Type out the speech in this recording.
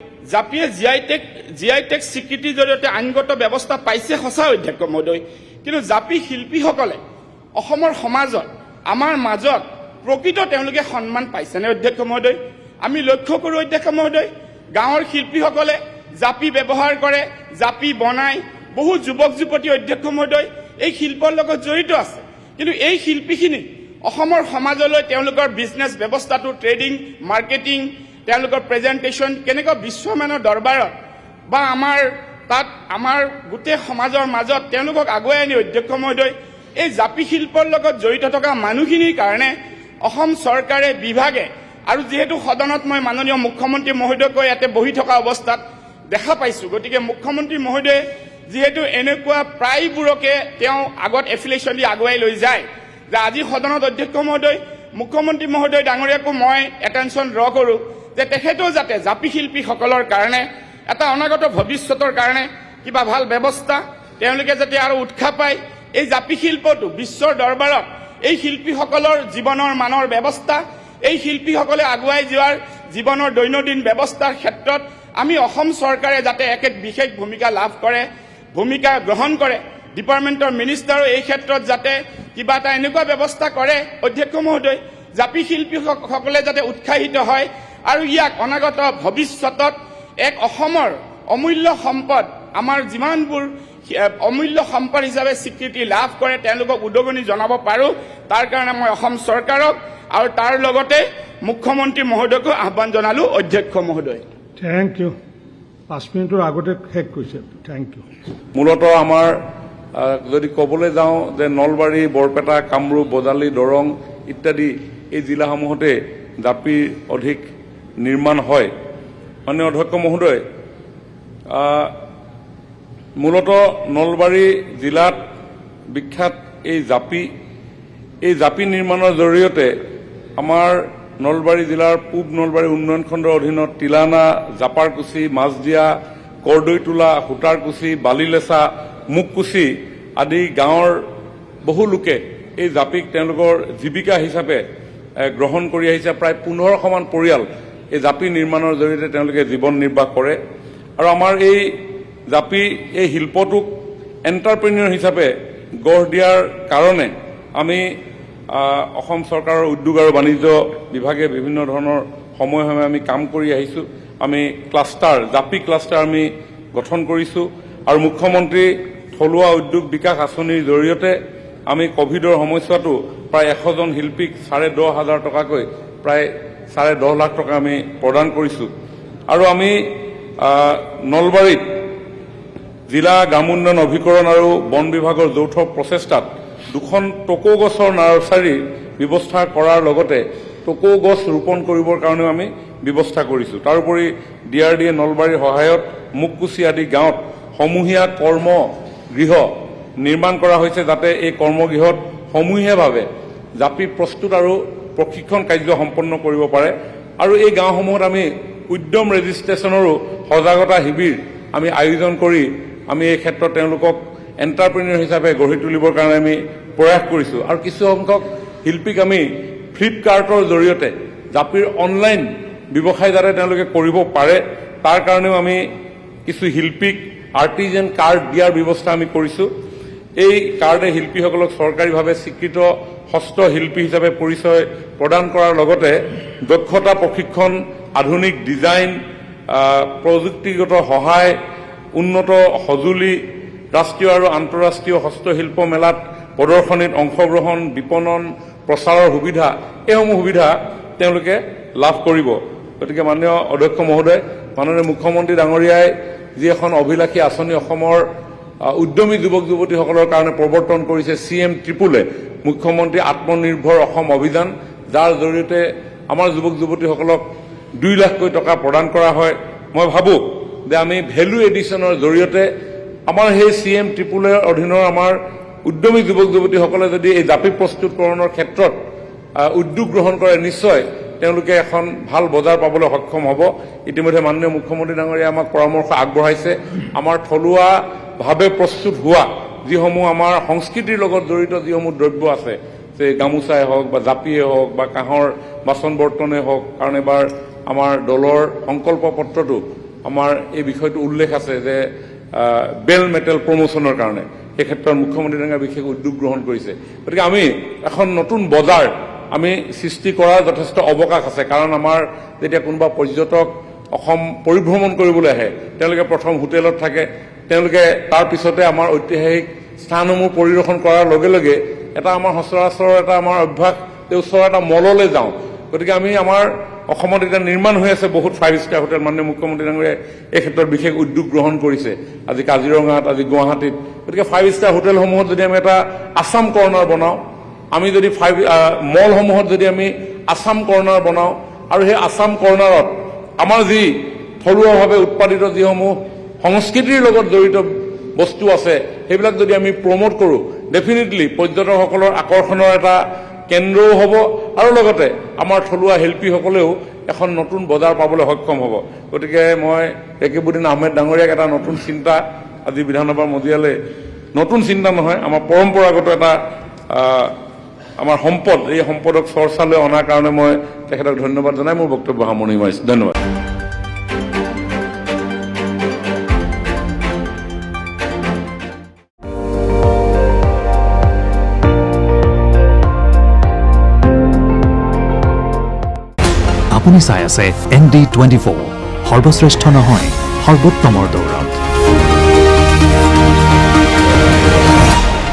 জাপিয়ে GI tag স্বীকৃতিৰ জৰিয়তে আইনগত ব্যৱস্থা পাইছে সঁচা অধ্যক্ষ মহোদয়, কিন্তু জাপি শিল্পীসকলে অসমৰ সমাজত আমাৰ মাজত প্ৰকৃত তেওঁলোকে সন্মান পাইছেনে অধ্যক্ষ মহোদয়? আমি লক্ষ্য কৰোঁ অধ্যক্ষ মহোদয়, গাঁৱৰ শিল্পীসকলে জাপি ব্যৱহাৰ কৰে, জাপি বনায়, বহু যুৱক যুৱতী অধ্যক্ষ মহোদয় এই শিল্পৰ লগত জড়িত আছে, কিন্তু এই শিল্পীখিনি অসমৰ সমাজলৈ তেওঁলোকৰ বিজনেছ ব্যৱস্থাটো ট্ৰেডিং মাৰ্কেটিং তেওঁলোকৰ প্ৰেজেণ্টেশ্যন কেনেকৈ বিশ্বমানৰ দৰবাৰত বা আমাৰ গোটেই সমাজৰ মাজত তেওঁলোকক আগুৱাই আনি অধ্যক্ষ মহোদয় এই জাপি শিল্পৰ লগত জড়িত থকা মানুহখিনিৰ কাৰণে অসম চৰকাৰে বিভাগে আৰু যিহেতু সদনত মই মাননীয় মুখ্যমন্ত্ৰী মহোদয়কৈ ইয়াতে বহি থকা অৱস্থাত দেখা পাইছোঁ, গতিকে মুখ্যমন্ত্ৰী মহোদয়ে যিহেতু এনেকুৱা প্ৰায়বোৰকে তেওঁ আগত এফিলিয়েশ্যন দি আগুৱাই লৈ যায় যে আজি সদনত অধ্যক্ষ মহোদয় মুখ্যমন্ত্ৰী মহোদয় ডাঙৰীয়াকো মই এটেনশ্যন ড্ৰ কৰোঁ যে তেখেতেও যাতে জাপি শিল্পীসকলৰ কাৰণে এটা অনাগত ভৱিষ্যতৰ কাৰণে কিবা ভাল ব্যৱস্থা তেওঁলোকে যাতে আৰু উৎসাহ পায়, এই জাপি শিল্পটো বিশ্বৰ দৰবাৰত এই শিল্পীসকলৰ জীৱনৰ মানৰ ব্যৱস্থা, এই শিল্পীসকলে আগুৱাই যোৱাৰ জীৱনৰ দৈনন্দিন ব্যৱস্থাৰ ক্ষেত্ৰত আমি অসম চৰকাৰে যাতে এক বিশেষ ভূমিকা গ্ৰহণ কৰে, ডিপাৰ্টমেণ্টৰ মিনিষ্টাৰো এই ক্ষেত্ৰত যাতে কিবা এটা এনেকুৱা ব্যৱস্থা কৰে অধ্যক্ষ মহোদয় জাপি শিল্পীসকলে যাতে উৎসাহিত হয় আৰু ইয়াক অনাগত ভৱিষ্যতত এক অসমৰ অমূল্য সম্পদ আমাৰ যিমানবোৰ অমূল্য সম্পদ হিচাপে স্বীকৃতি লাভ কৰে তেওঁলোকক উদগনি জনাব পাৰোঁ, তাৰ কাৰণে মই অসম চৰকাৰক আৰু তাৰ লগতে মুখ্যমন্ত্ৰী মহোদয়কো আহ্বান জনালোঁ অধ্যক্ষ মহোদয়। Thank U. 5 মিনিটৰ আগতে শেষ কৰিছে। Thank you. মূলতঃ আমাৰ যদি ক'বলৈ যাওঁ যে নলবাৰী, বৰপেটা, কামৰূপ, বজালী, দৰং ইত্যাদি এই জিলাসমূহতে জাপিৰ অধিক নিৰ্মাণ হয়। মাননীয় অধ্যক্ষ মহোদয়, মূলতঃ নলবাৰী জিলাত বিখ্যাত এই জাপি নিৰ্মাণৰ জৰিয়তে আমাৰ নলবাৰী জিলাৰ পূব নলবাৰী উন্নয়ন খণ্ডৰ অধীনত তিলানা, জাপাৰকুচি, মাছদিয়া, কৰদৈতোলা, সূতাৰকুচি, বালিলেচা, মুককুচি আদি গাঁৱৰ বহু লোকে এই জাপিক তেওঁলোকৰ জীৱিকা হিচাপে গ্ৰহণ কৰি আহিছে। প্ৰায় 1500মান পৰিয়াল এই জাপি নিৰ্মাণৰ জৰিয়তে তেওঁলোকে জীৱন নিৰ্বাহ কৰে আৰু আমাৰ এই জাপি এই শিল্পটোক এণ্টাৰপ্ৰেনিয়ৰ হিচাপে গঢ় দিয়াৰ কাৰণে আমি অসম চৰকাৰৰ উদ্যোগ আৰু বাণিজ্য বিভাগে বিভিন্ন ধৰণৰ সময়ে আমি কাম কৰি আহিছোঁ। আমি জাপি ক্লাষ্টাৰ আমি গঠন কৰিছোঁ আৰু মুখ্যমন্ত্ৰী থলুৱা উদ্যোগ বিকাশ আঁচনিৰ জৰিয়তে আমি কভিডৰ সময়ছোৱাতো প্ৰায় 100জন শিল্পীক 10,500 টকাকৈ প্ৰায় 10.5 লাখ টকা আমি প্ৰদান কৰিছোঁ আৰু আমি নলবাৰীত জিলা গ্ৰামোন্নয়ন অভিকৰণ আৰু বন বিভাগৰ যৌথ প্ৰচেষ্টাত 2খন টকৌ গছৰ নাৰ্চাৰীৰ ব্যৱস্থা কৰাৰ লগতে টকৌ গছ ৰোপণ কৰিবৰ কাৰণেও আমি ব্যৱস্থা কৰিছোঁ। তাৰোপৰি DRDA নলবাৰীৰ সহায়ত মুককুচি আদি গাঁৱত সমূহীয়া কৰ্মগৃহ নিৰ্মাণ কৰা হৈছে, যাতে এই কৰ্মগৃহত সমূহীয়াভাৱে জাপি প্ৰস্তুত আৰু প্ৰশিক্ষণ কাৰ্য সম্পন্ন কৰিব পাৰে আৰু এই গাঁওসমূহত আমি উদ্যম ৰেজিষ্ট্ৰেশ্যনৰো সজাগতা শিবিৰ আমি আয়োজন কৰি আমি এই ক্ষেত্ৰত তেওঁলোকক এণ্টাৰপ্ৰেনিয়ৰ হিচাপে গঢ়ি তুলিবৰ কাৰণে আমি প্ৰয়াস কৰিছোঁ আৰু কিছু সংখ্যক শিল্পীক আমি ফ্লিপকাৰ্টৰ জৰিয়তে জাপিৰ অনলাইন ব্যৱসায় যাতে তেওঁলোকে কৰিব পাৰে তাৰ কাৰণেও আমি কিছু শিল্পীক আৰ্টিজেন কাৰ্ড দিয়াৰ ব্যৱস্থা আমি কৰিছোঁ। এই কাৰ্ডে শিল্পীসকলক চৰকাৰীভাৱে স্বীকৃত হস্তশিল্পী হিচাপে পৰিচয় প্ৰদান কৰাৰ লগতে দক্ষতা প্ৰশিক্ষণ, আধুনিক ডিজাইন, প্ৰযুক্তিগত সহায়, উন্নত সঁজুলি, ৰাষ্ট্ৰীয় আৰু আন্তঃৰাষ্ট্ৰীয় হস্তশিল্প মেলাত প্ৰদৰ্শনীত অংশগ্ৰহণ, বিপণন, প্ৰচাৰৰ সুবিধা এইসমূহ সুবিধা তেওঁলোকে লাভ কৰিব। গতিকে মাননীয় অধ্যক্ষ মহোদয়, মাননীয় মুখ্যমন্ত্ৰী ডাঙৰীয়াই যি এখন অভিলাষী আঁচনি অসমৰ উদ্যমী যুৱক যুৱতীসকলৰ কাৰণে প্ৰৱৰ্তন কৰিছে CM ট্ৰিপুলে মুখ্যমন্ত্ৰী আত্মনিৰ্ভৰ অসম অভিযান, যাৰ জৰিয়তে আমাৰ যুৱক যুৱতীসকলক 2 লাখকৈ টকা প্ৰদান কৰা হয়। মই ভাবোঁ যে আমি ভেলু এডিশ্যনৰ জৰিয়তে আমাৰ সেই CM ট্ৰিপুলৰ অধীনৰ আমাৰ উদ্যমী যুৱক যুৱতীসকলে যদি এই জাপি প্ৰস্তুতকৰণৰ ক্ষেত্ৰত উদ্যোগ গ্ৰহণ কৰে নিশ্চয় তেওঁলোকে এখন ভাল বজাৰ পাবলৈ সক্ষম হ'ব। ইতিমধ্যে মাননীয় মুখ্যমন্ত্ৰী ডাঙৰীয়াই আমাক পৰামৰ্শ আগবঢ়াইছে আমাৰ থলুৱাভাৱে প্ৰস্তুত হোৱা যিসমূহ আমাৰ সংস্কৃতিৰ লগত জড়িত যিসমূহ দ্ৰব্য আছে, যে গামোচাই হওক বা জাপিয়ে হওক বা কাঁহৰ বাচন বৰ্তনে হওক, কাৰণ এবাৰ আমাৰ দলৰ সংকল্প পত্ৰটো আমাৰ এই বিষয়টো উল্লেখ আছে যে বেল মেটেল প্ৰমোচনৰ কাৰণে এই ক্ষেত্ৰত মুখ্যমন্ত্ৰী ডাঙৰীয়াই বিশেষ উদ্যোগ গ্ৰহণ কৰিছে গতিকে আমি এখন নতুন বজাৰ আমি সৃষ্টি কৰাৰ যথেষ্ট অৱকাশ আছে কাৰণ আমাৰ যেতিয়া কোনোবা পৰ্যটক অসম পৰিভ্ৰমণ কৰিবলৈ আহে তেওঁলোকে প্ৰথম হোটেলত থাকে তেওঁলোকে তাৰ পিছতে আমাৰ ঐতিহাসিক স্থানসমূহ পৰিদৰ্শন কৰাৰ লগে লগে এটা আমাৰ সচৰাচৰ এটা আমাৰ অভ্যাস ওচৰৰ এটা মললৈ যাওঁ গতিকে আমি আমাৰ অসমত এতিয়া নিৰ্মাণ হৈ আছে বহুত 5 ষ্টাৰ হোটেল মাননীয় মুখ্যমন্ত্ৰী ডাঙৰীয়াই এই ক্ষেত্ৰত বিশেষ উদ্যোগ গ্ৰহণ কৰিছে আজি কাজিৰঙাত আজি গুৱাহাটীত গতিকে 5 ষ্টাৰ হোটেলসমূহত যদি আমি এটা আছাম কৰ্ণাৰ বনাওঁ আমি যদি মলসমূহত যদি আমি আছাম কৰ্ণাৰ বনাওঁ আৰু সেই আছাম কৰ্ণাৰত আমাৰ যি থলুৱাভাৱে উৎপাদিত যিসমূহ সংস্কৃতিৰ লগত জড়িত বস্তু আছে সেইবিলাক যদি আমি প্ৰমোট কৰোঁ ডেফিনেটলি পৰ্যটকসকলৰ আকৰ্ষণৰ এটা কেন্দ্ৰও হ'ব আৰু লগতে আমাৰ থলুৱা শিল্পীসকলেও এখন নতুন বজাৰ পাবলৈ সক্ষম হ'ব গতিকে মই ৰেকিবুদ্দিন আহমেদ ডাঙৰীয়াক এটা নতুন চিন্তা আজি বিধানসভাৰ মজিয়ালে নতুন চিন্তা নহয় আমাৰ পৰম্পৰাগত এটা আমাৰ সম্পদ এই সম্পদক চৰ্চালৈ অনাৰ কাৰণে মই তেখেতক ধন্যবাদ জনাই মোৰ বক্তব্য সামৰণি মাৰিছোঁ ধন্যবাদ আপুনি চাই আছে ND24 সৰ্বশ্ৰেষ্ঠ নহয় সৰ্বোত্তমৰ দৌৰ